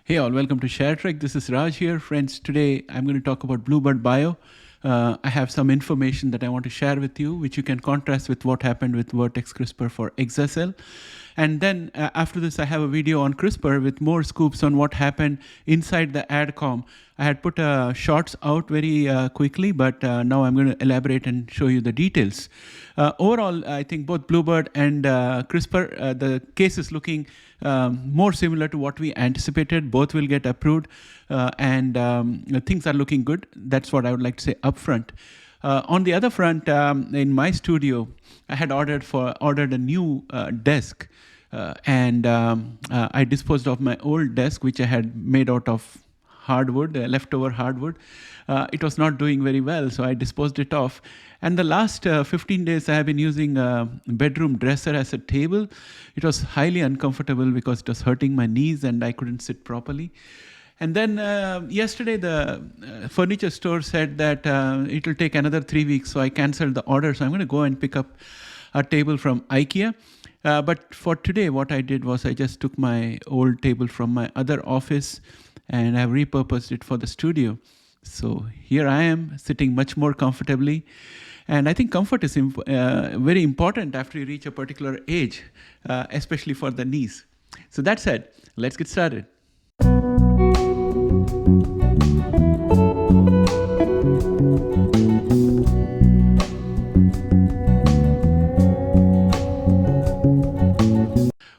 Hey all, welcome to ShareTrekc. This is Raj here. Friends, today I'm going to talk about Bluebird Bio. I have some information that I want to share with you, which you can contrast with what happened with Vertex CRISPR for exa-cel. And then after this, I have a video on CRISPR with more scoops on what happened inside the AdCom. I had put shorts out very quickly, but now I'm going to elaborate and show you the details. Overall, I think both Bluebird and CRISPR, the case is looking more similar to what we anticipated. Both will get approved, and things are looking good. That's what I would like to say upfront. On the other front, in my studio, I had ordered a new desk, and I disposed of my old desk, which I had made out of hardwood, leftover hardwood. It was not doing very well, so I disposed it off. And the last 15 days, I have been using a bedroom dresser as a table. It was highly uncomfortable because it was hurting my knees and I couldn't sit properly. And then yesterday, the furniture store said that it will take another 3 weeks, so I canceled the order. So I'm going to go and pick up a table from IKEA. But for today, what I did was I just took my old table from my other office and I've repurposed it for the studio. So here I am sitting much more comfortably. And I think comfort is very important after you reach a particular age, especially for the knees. So that said, let's get started.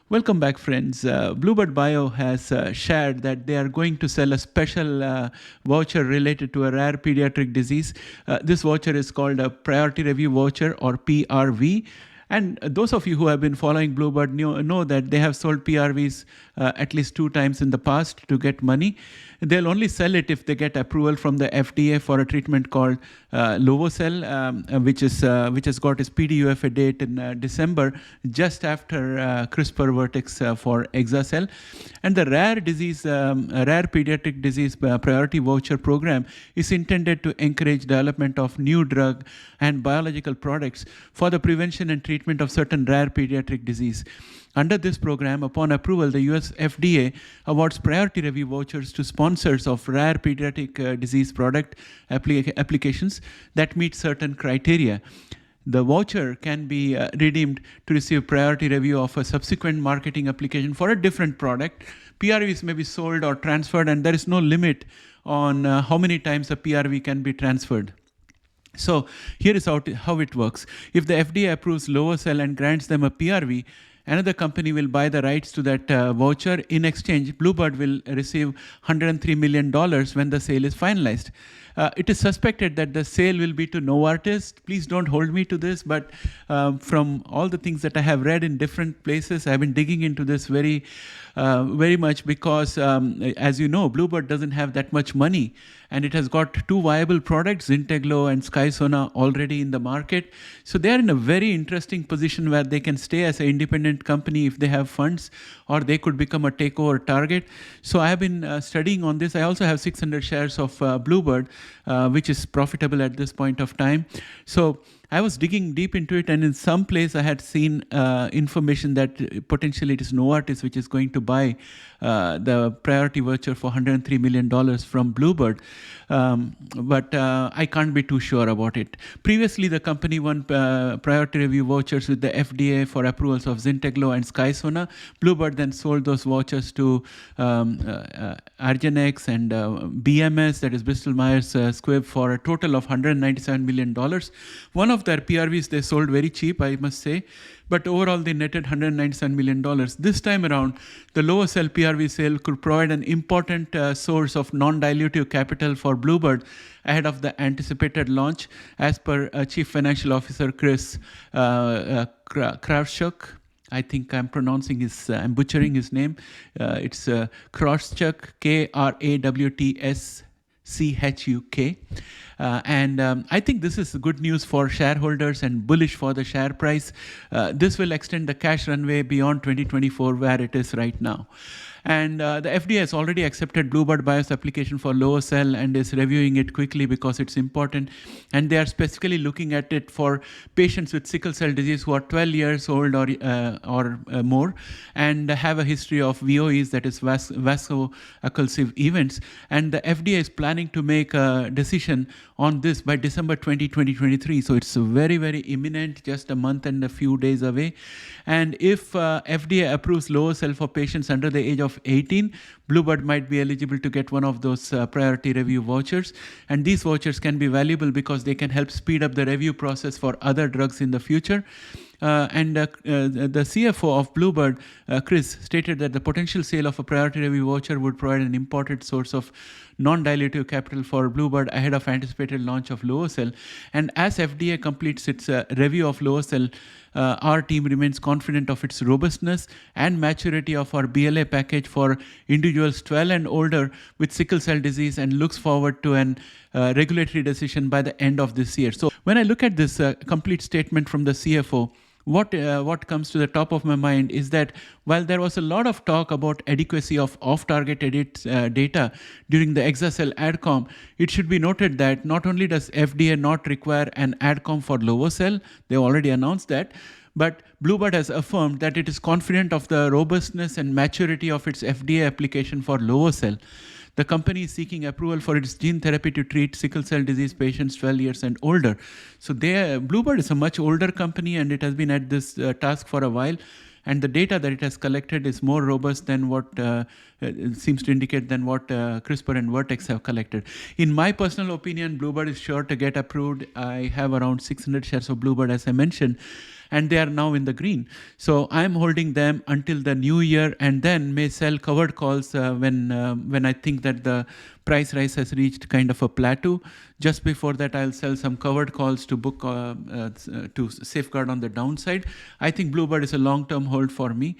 Welcome back, friends. Bluebird Bio has shared that they are going to sell a special voucher related to a rare pediatric disease. This voucher is called a Priority Review Voucher, or PRV. And those of you who have been following Bluebird know that they have sold PRVs at least 2 times in the past to get money. They'll only sell it if they get approval from the FDA for a treatment called Lovo-cel, which has got its PDUFA date in December, just after CRISPR Vertex for exa-cel. And the rare pediatric disease priority voucher program is intended to encourage development of new drug and biological products for the prevention and treatment of certain rare pediatric disease. Under this program, upon approval, the US FDA awards priority review vouchers to sponsors of rare pediatric disease product applications that meet certain criteria. The voucher can be redeemed to receive priority review of a subsequent marketing application for a different product. PRVs may be sold or transferred, and there is no limit on how many times a PRV can be transferred. So here is how it works. If the FDA approves Lovo-cel and grants them a PRV, another company will buy the rights to that voucher. In exchange, Bluebird will receive $103 million when the sale is finalized. It is suspected that the sale will be to Novartis. Please don't hold me to this, but from all the things that I have read in different places, I've been digging into this very much because, as you know, Bluebird doesn't have that much money, and it has got 2 viable products, Zynteglo and Skysona, already in the market. So they are in a very interesting position where they can stay as an independent company if they have funds, or they could become a takeover target. So I have been studying on this. I also have 600 shares of Bluebird, which is profitable at this point of time. So I was digging deep into it, and in some place I had seen information that potentially it is Novartis which is going to buy the priority voucher for $103 million from Bluebird. But I can't be too sure about it. Previously, the company won priority review vouchers with the FDA for approvals of Zynteglo and Skysona. Bluebird then sold those vouchers to argenx and BMS, that is Bristol Myers Squibb, for a total of $197 million. One of their PRVs they sold very cheap, I must say, but overall they netted $197 million. This time around, the Lovo-cel PRV sale could provide an important source of non-dilutive capital for Bluebird ahead of the anticipated launch, as per Chief Financial Officer Chris Krawczuk. I think I'm I'm butchering his name. It's Krawczuk, Krawtschuk. And I think this is good news for shareholders and bullish for the share price. This will extend the cash runway beyond 2024, where it is right now. And the FDA has already accepted Bluebird Bio's application for Lovo-cel and is reviewing it quickly because it's important. And they are specifically looking at it for patients with sickle cell disease who are 12 years old or more and have a history of VOEs, that is vaso-occlusive events. And the FDA is planning to make a decision on this by December 2023. So it's very, very imminent, just a month and a few days away. And if FDA approves Lovo-cel for patients under the age of 18, Bluebird might be eligible to get one of those priority review vouchers. And these vouchers can be valuable because they can help speed up the review process for other drugs in the future. The CFO of Bluebird, Chris, stated that the potential sale of a priority review voucher would provide an important source of non-dilutive capital for Bluebird ahead of anticipated launch of Lovo-cel. And as FDA completes its review of Lovo-cel, our team remains confident of its robustness and maturity of our BLA package for individuals 12 and older with sickle cell disease and looks forward to an regulatory decision by the end of this year. So when I look at this complete statement from the CFO, what comes to the top of my mind is that while there was a lot of talk about adequacy of off-target edits data during the Exa-cel AdCom, it should be noted that not only does FDA not require an AdCom for Lovo-cel, they already announced that, but Bluebird has affirmed that it is confident of the robustness and maturity of its FDA application for Lovo-cel. The company is seeking approval for its gene therapy to treat sickle cell disease patients 12 years and older. So Bluebird is a much older company and it has been at this task for a while. And the data that it has collected is more robust than what seems to indicate than what CRISPR and Vertex have collected. In my personal opinion, Bluebird is sure to get approved. I have around 600 shares of Bluebird, as I mentioned, and they are now in the green. So I'm holding them until the new year and then may sell covered calls when I think that the price rise has reached kind of a plateau. Just before that, I'll sell some covered calls to book to safeguard on the downside. I think Bluebird is a long-term hold for me.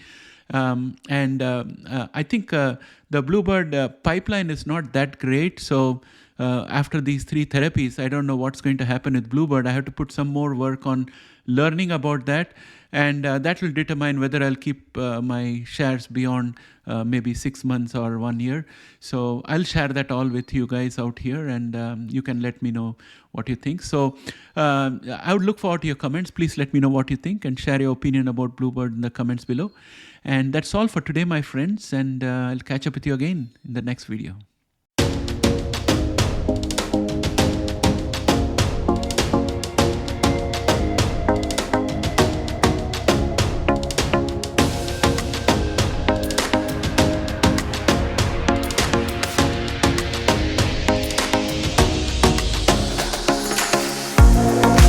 I think the Bluebird pipeline is not that great. So after these 3 therapies, I don't know what's going to happen with Bluebird. I have to put some more work on learning about that. And that will determine whether I'll keep my shares beyond maybe 6 months or 1 year. So I'll share that all with you guys out here, and you can let me know what you think. So I would look forward to your comments. Please let me know what you think and share your opinion about Bluebird in the comments below. And that's all for today, my friends. And I'll catch up with you again in the next video.